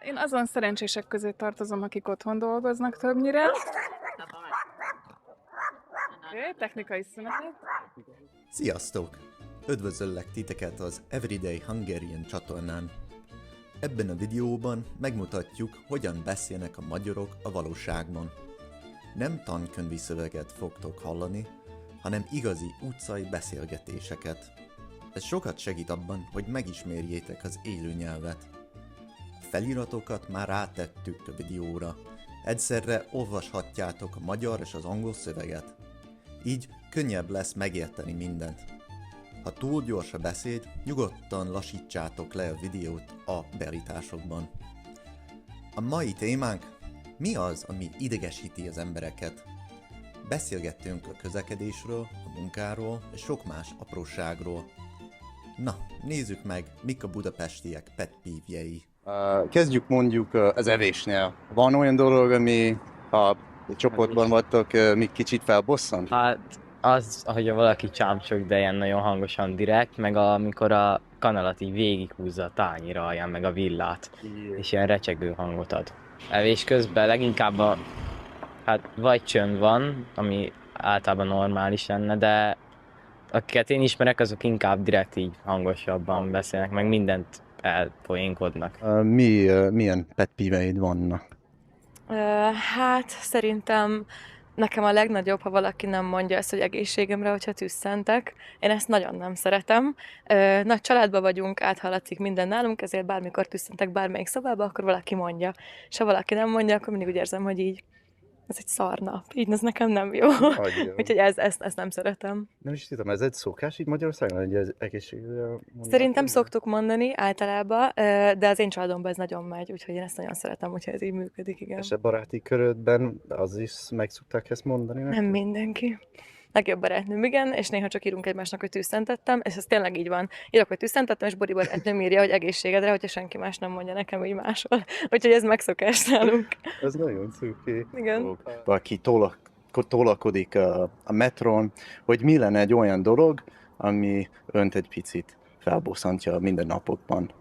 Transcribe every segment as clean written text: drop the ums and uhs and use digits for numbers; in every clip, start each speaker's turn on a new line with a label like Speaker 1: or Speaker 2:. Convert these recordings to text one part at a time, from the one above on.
Speaker 1: Én azon szerencsések közé tartozom, akik otthon dolgoznak többnyire. Technikai szünet.
Speaker 2: Sziasztok! Üdvözöllek titeket az Everyday Hungarian csatornán. Ebben a videóban megmutatjuk, hogyan beszélnek a magyarok a valóságban. Nem tankönyvi szöveget fogtok hallani, hanem igazi utcai beszélgetéseket. Ez sokat segít abban, hogy megismerjétek az élő nyelvet. A feliratokat már rátettük a videóra. Egyszerre olvashatjátok a magyar és az angol szöveget. Így könnyebb lesz megérteni mindent. Ha túl gyors a beszéd, nyugodtan lassítsátok le a videót a beállításokban. A mai témánk: mi az, ami idegesíti az embereket? Beszélgettünk a közlekedésről, a munkáról és sok más apróságról. Na, nézzük meg, mik a budapestiek pet peeve-jei.
Speaker 3: Kezdjük mondjuk az evésnél. Van olyan dolog, ami, ha egy csoportban vagytok, még kicsit felbosszant?
Speaker 4: Hát az, hogy valaki csámcsog, de ilyen nagyon hangosan direkt, meg amikor a kanalat így végighúzza a tányéra alján, meg a villát, és ilyen recsegő hangot ad. Evés közben leginkább hát vagy csönd van, ami általában normális lenne, de akiket én ismerek, azok inkább direkt így hangosabban beszélnek, meg mindent elpoénkodnak.
Speaker 3: Milyen pet peeve-eid vannak?
Speaker 5: Hát szerintem nekem a legnagyobb, ha valaki nem mondja ezt, hogy egészségemre, hogyha tüsszentek. Én ezt nagyon nem szeretem. Nagy családban vagyunk, áthallatszik minden nálunk, ezért bármikor tüsszentek bármelyik szobába, akkor valaki mondja. És ha valaki nem mondja, akkor mindig úgy érzem, hogy így ez egy szarnap. Így ez nekem nem jó. Úgyhogy ezt nem szeretem.
Speaker 3: Nem is tudom, ez egy szokás így Magyarországon, hogy ez egészségre mondani?
Speaker 5: Szerintem szoktuk mondani általában, de az én családomban ez nagyon megy, úgyhogy én ezt nagyon szeretem, hogyha ez így működik, igen.
Speaker 3: És a baráti körödben az is meg szokták ezt mondani?
Speaker 5: Nem mindenki. Legjobb barátnőm, igen, és néha csak írunk egymásnak, hogy tüsszentettem, és ez tényleg így van. Írok, hogy tüsszentettem, és Bori barátnőm írja, hogy egészségedre, hogyha senki más nem mondja nekem így máshol. Úgyhogy ez megszokás nálunk.
Speaker 3: Ez nagyon cuki.
Speaker 5: Igen.
Speaker 3: Valaki tolakodik a metrón, hogy mi lenne egy olyan dolog, ami önt egy picit felbosszantja a mindennapokban.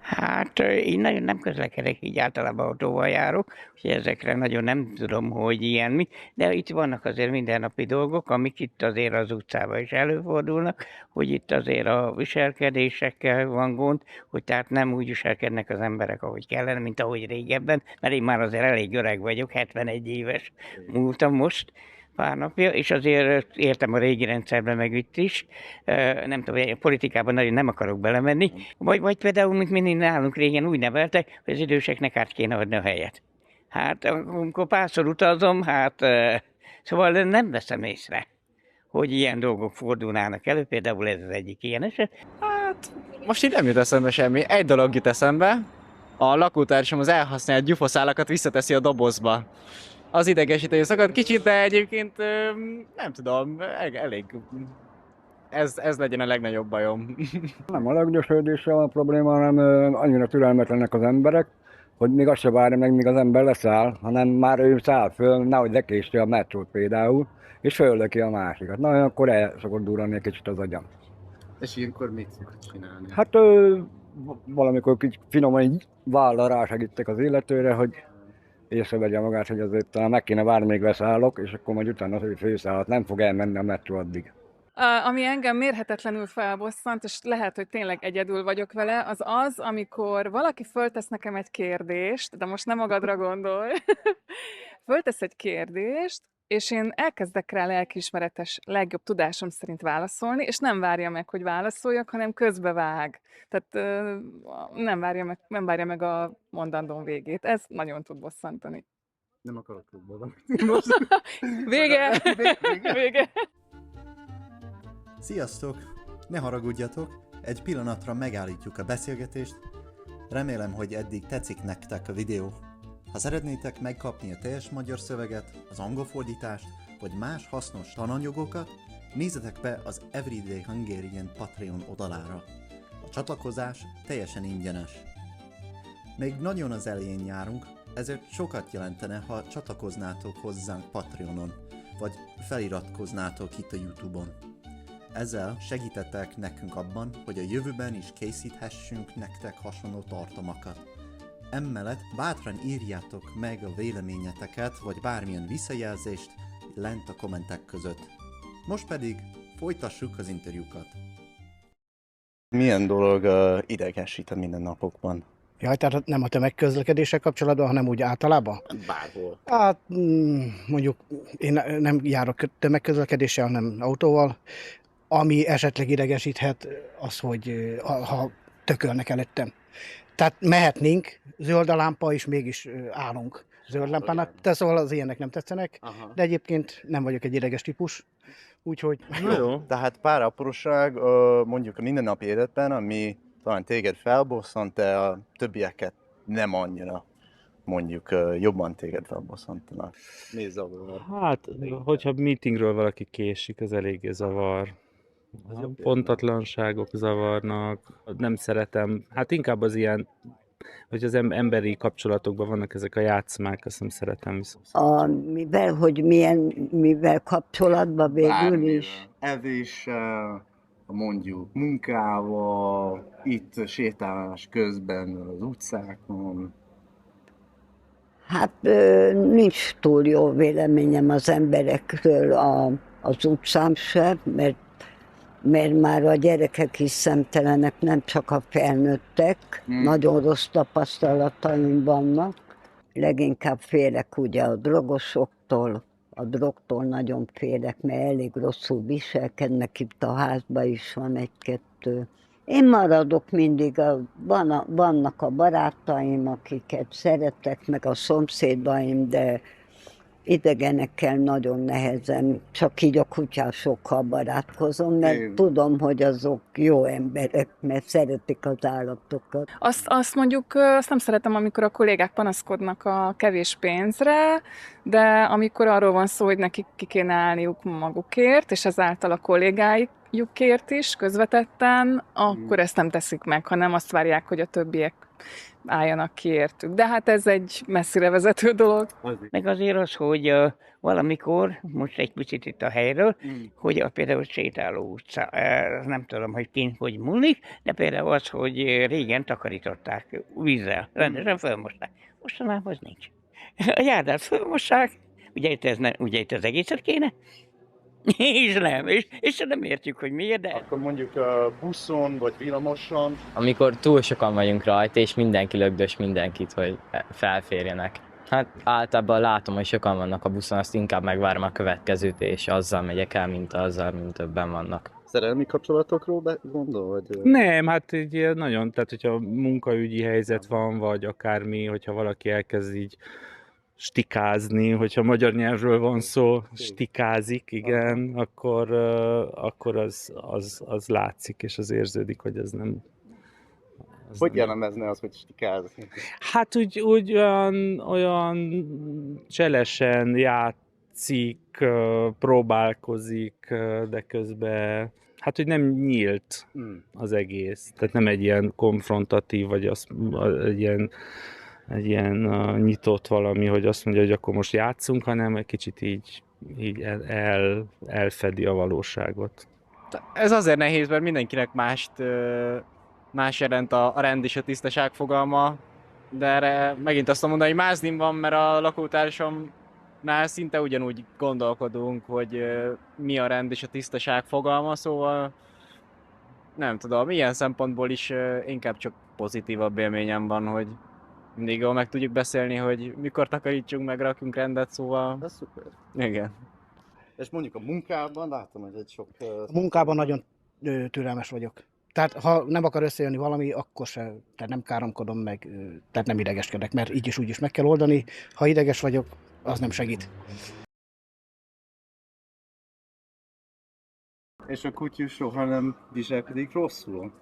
Speaker 6: Hát én nagyon nem közlekedek, így általában autóval járok, úgyhogy ezekre nagyon nem tudom, hogy ilyen mi, de itt vannak azért mindennapi dolgok, amik itt azért az utcában is előfordulnak, hogy itt azért a viselkedésekkel van gond, hogy tehát nem úgy viselkednek az emberek, ahogy kellene, mint ahogy régebben, mert én már azért elég öreg vagyok, 71 éves múltam most, pár napja, és azért értem a régi rendszerben meg itt is. Nem tudom, a politikában nagyon nem akarok belemenni. Vagy például, mint mindig nálunk régen úgy neveltek, hogy az időseknek át kéne adni a helyet. Hát amikor párszor utazom, szóval nem veszem észre, hogy ilyen dolgok fordulnának elő, például ez az egyik ilyen eset.
Speaker 7: Hát, most így nem jut eszembe semmi. Egy dolog jut eszembe. A lakótársam az elhasznált gyufaszálakat visszateszi a dobozba. Az idegesítő szakad kicsit, de egyébként nem tudom, elég. Ez legyen a legnagyobb bajom.
Speaker 8: Nem a legnösödéssel van a probléma, hanem annyira türelmetlenek az emberek, hogy még azt se várja meg, míg az ember leszáll, hanem már ő száll föl, nehogy lekésli a metrót például, és föllöki a másikat. Na, akkor el szokott durrani egy kicsit az agyam.
Speaker 3: És ilyenkor mit szokott csinálni?
Speaker 8: Hát valamikor kicsit finoman így vállal rásegítek az illetőre, hogy észrevegye magát, hogy azért talán meg kéne várni, még leszállok, és akkor majd utána az ő főszállat nem fog elmenni a metró addig.
Speaker 1: Ami engem mérhetetlenül felbosszant, és lehet, hogy tényleg egyedül vagyok vele, az az, amikor valaki föltesz nekem egy kérdést, de most nem magadra gondolj, föltesz egy kérdést, és én elkezdek rá lelkiismeretes, legjobb tudásom szerint válaszolni, és nem várja meg, hogy válaszoljak, hanem közbevág. Tehát nem várja meg a mondandóm végét. Ez nagyon tud bosszantani.
Speaker 3: Nem akarok klubban.
Speaker 1: Vége! Vége!
Speaker 2: Sziasztok! Ne haragudjatok, egy pillanatra megállítjuk a beszélgetést. Remélem, hogy eddig tetszik nektek a videó. Ha szeretnétek megkapni a teljes magyar szöveget, az angol fordítást, vagy más hasznos tananyagokat, nézzetek be az Everyday Hungarian Patreon oldalára. A csatlakozás teljesen ingyenes. Még nagyon az elején járunk, ezért sokat jelentene, ha csatlakoznátok hozzánk Patreonon, vagy feliratkoznátok itt a YouTube-on. Ezzel segítettek nekünk abban, hogy a jövőben is készíthessünk nektek hasonló tartalmakat. Emellett bátran írjátok meg a véleményeteket, vagy bármilyen visszajelzést lent a kommentek között. Most pedig folytassuk az interjúkat.
Speaker 3: Milyen dolog idegesít a mindennapokban?
Speaker 9: Jaj, tehát nem a tömegközlekedéssel kapcsolatban, hanem úgy általában?
Speaker 3: Bárhol.
Speaker 9: Hát mondjuk én nem járok tömegközlekedéssel, hanem autóval. Ami esetleg idegesíthet, az, hogy ha tökölnek előttem. Tehát mehetnénk, zöld a lámpa, és mégis állunk zöld lámpának. Tehát szóval az ilyenek nem tetszenek, de egyébként nem vagyok egy ideges típus, úgyhogy...
Speaker 3: Jó. Tehát pár apróság, mondjuk a mindennapi életben, ami talán téged felbosszant, de a többieket nem annyira, mondjuk jobban téged felbosszantanak. Mi zavar?
Speaker 10: Hát, hogyha meetingről valaki késik, az eléggé zavar. A pontatlanságok zavarnak, nem szeretem, hát inkább az ilyen, hogy az emberi kapcsolatokban vannak ezek a játszmák, azt nem szeretem viszont.
Speaker 11: Mivel kapcsolatban végül
Speaker 3: Bármivel.
Speaker 11: is?
Speaker 3: Evéssel, mondjuk munkával, itt sétálás közben az utcákon.
Speaker 11: Hát nincs túl jó véleményem az emberekről az utcán sem, mert már a gyerekek is szemtelenek, nem csak a felnőttek. Nagyon rossz tapasztalataim vannak. Leginkább félek ugye a drogosoktól, a drogtól nagyon félek, mert elég rosszul viselkednek, itt a házban is van egy-kettő. Én maradok mindig, vannak a barátaim, akiket szeretek, meg a szomszédaim, de idegenekkel nagyon nehezen, csak így a kutyásokkal barátkozom, mert tudom, hogy azok jó emberek, mert szeretik az állatokat.
Speaker 1: Azt mondjuk, azt nem szeretem, amikor a kollégák panaszkodnak a kevés pénzre, de amikor arról van szó, hogy nekik ki kéne állniuk magukért, és ezáltal a kollégájukért is közvetetten, akkor ezt nem teszik meg, hanem azt várják, hogy a többiek álljanak ki értük. De hát ez egy messzire vezető dolog.
Speaker 6: Meg azért az, hogy valamikor, most egy picit itt a helyről, hogy például sétáló utca, nem tudom, hogy kint hogy múlik, de például az, hogy régen takarították vízzel, rendesen fölmosták. Mostanában az nincs. A járdát fölmossák, ugye itt az egészet kéne, és nem értjük, hogy miért, de...
Speaker 3: Akkor mondjuk buszon vagy villamoson.
Speaker 4: Amikor túl sokan vagyunk rajta, és mindenki lögdös mindenkit, hogy felférjenek. Hát általában látom, hogy sokan vannak a buszon, azt inkább megvárom a következőt, és azzal megyek el, mint többen vannak.
Speaker 3: Szerelmi kapcsolatokról gondol? Vagy...
Speaker 10: Nem, hát így nagyon, tehát hogyha munkaügyi helyzet van, vagy akármi, hogyha valaki elkezd így stikázni, hogyha magyar nyelvről van szó, stikázik, igen, akkor az látszik, és az érződik, hogy ez nem...
Speaker 3: Hogy jellemezne az, hogy stikázni?
Speaker 10: Hát úgy olyan cselesen játszik, próbálkozik, de közben... Hát, hogy nem nyílt az egész. Tehát nem egy ilyen konfrontatív, vagy egy ilyen nyitott valami, hogy azt mondja, hogy akkor most játszunk, hanem egy kicsit így elfedi a valóságot.
Speaker 7: Ez azért nehéz, mert mindenkinek más jelent a rend és a tisztaság fogalma, de erre megint azt mondom, hogy máznim van, mert a lakótársamnál szinte ugyanúgy gondolkodunk, hogy mi a rend és a tisztaság fogalma, szóval nem tudom, ilyen szempontból is inkább csak pozitívabb élményem van, hogy mindig jól meg tudjuk beszélni, hogy mikor takarítsunk meg, rakjunk rendet, szóval...
Speaker 3: Ez szuper.
Speaker 7: Igen.
Speaker 3: És mondjuk a munkában látom, hogy egy sok...
Speaker 9: A munkában nagyon türelmes vagyok. Tehát ha nem akar összejönni valami, akkor se, tehát nem káromkodom meg, tehát nem idegeskedek, mert így is úgy is meg kell oldani. Ha ideges vagyok, az nem segít.
Speaker 3: És a kutyus soha nem viselkedik rosszul?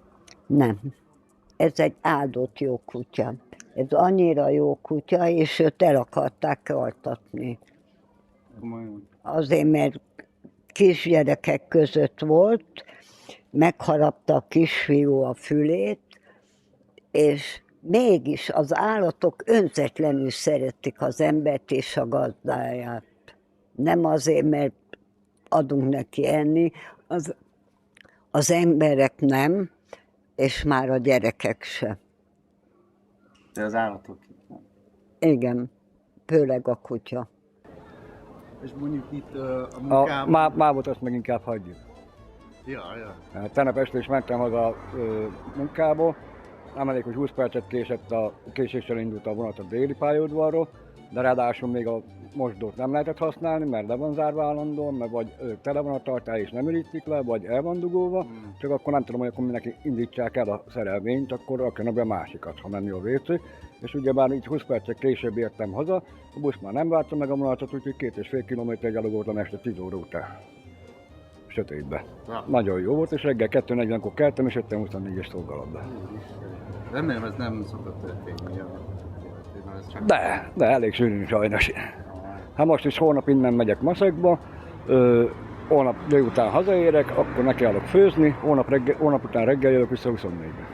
Speaker 11: Nem. Ez egy áldott jó kutya. Ez annyira jó kutya, és őt el akarták altatni. Azért, mert kisgyerekek között volt, megharapta a kisfiú a fülét, és mégis az állatok önzetlenül szeretik az embert és a gazdáját. Nem azért, mert adunk neki enni, az emberek nem, és már a gyerekek se.
Speaker 3: De az állatok.
Speaker 11: Igen, főleg a kutya.
Speaker 3: És mondjuk itt a
Speaker 8: A
Speaker 3: munkában...
Speaker 8: mávot azt meg inkább hagyjuk.
Speaker 3: Ja.
Speaker 8: Hát tegnap este is mentem haza munkából, nem elég, hogy 20 percet késéssel indult a vonat a déli pályaudvarról, de ráadásul még a mosdót nem lehetett használni, mert le van zárva állandóan, mert vagy tele van a tartály és nem ürítik le, vagy el van dugóva, csak akkor nem tudom, hogy akkor mindenki indítsák el a szerelvényt, akkor rakjanak be a másikat, ha nem jó a WC. És ugyebár így 20 percet később értem haza, a busz már nem várta meg a vonatot, úgyhogy 2,5 kilométer gyalogoltam este 10 óra után. Sötétbe. Nagyon jó volt, és reggel 2:40-kor keltem, és jöttem 24-es szolgálatba.
Speaker 3: Remélem ez nem szokott történni.
Speaker 8: De elég sűrűn sajnos. Hát most is holnap innen megyek Maszekba, holnap délután hazaérek, akkor nekiállok főzni, holnap után reggel jövök vissza 24-be.